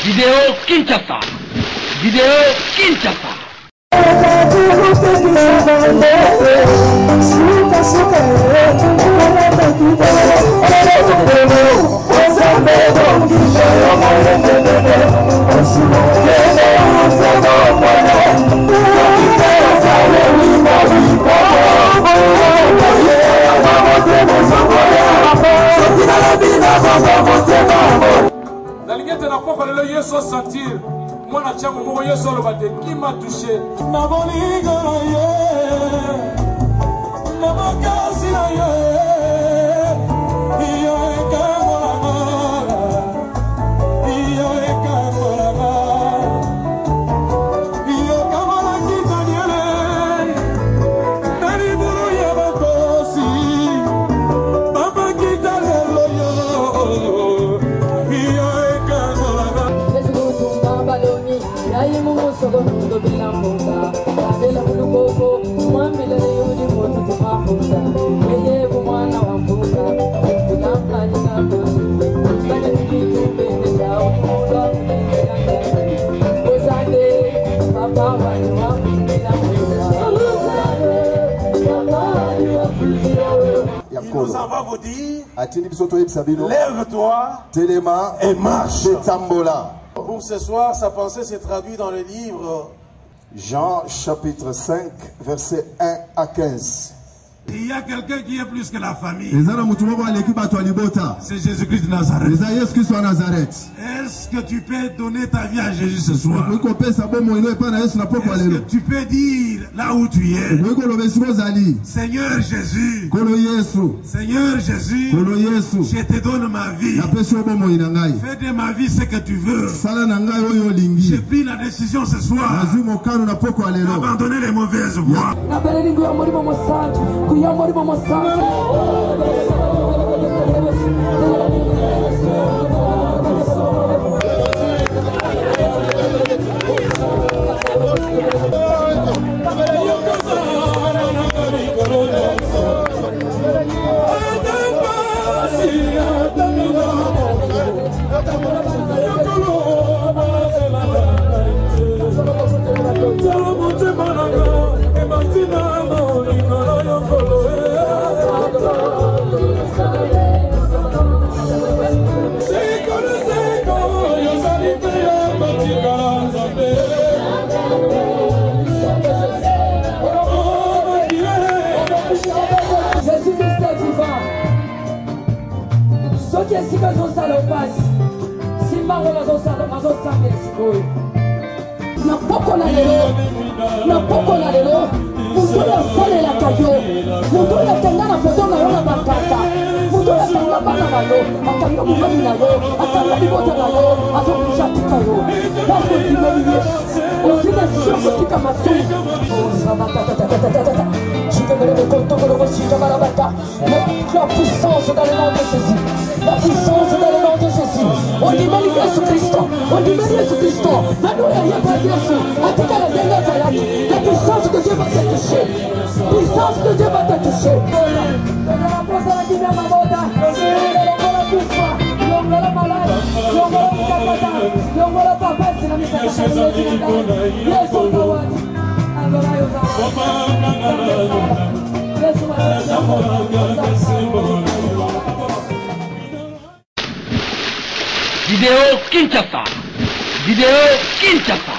Vidéo Kinshasa. Vidéo Kinshasa. Sentir moi na tiamo mo yeso lo bate qui m'a touché na boliga ye na makasi na ye iyo kamala kitanyele nani buru ya bakosi baba kitalelo yo iyo nous avons vous dire, lève-toi et marche. Pour ce soir, sa pensée s'est traduite dans le livre Jean chapitre 5, versets 1 à 15. Il y a quelqu'un qui est plus que la famille. C'est Jésus-Christ de Nazareth. Est-ce que tu peux donner ta vie à Jésus ce soir? Est-ce que tu peux dire là où tu es, Seigneur Jésus, Seigneur Jésus, je te donne ma vie. Fais de ma vie ce que tu veux. J'ai pris la décision ce soir d'abandonner les mauvaises voies. La puissance dans le nom de Jésus. La puissance dans le nom de Jésus. On dit Jésus Christ. On dit Jésus Christ. La puissance de Dieu va te toucher. Puissance de Dieu va te toucher. Vidéo Kinshasa. Vidéo Kinshasa.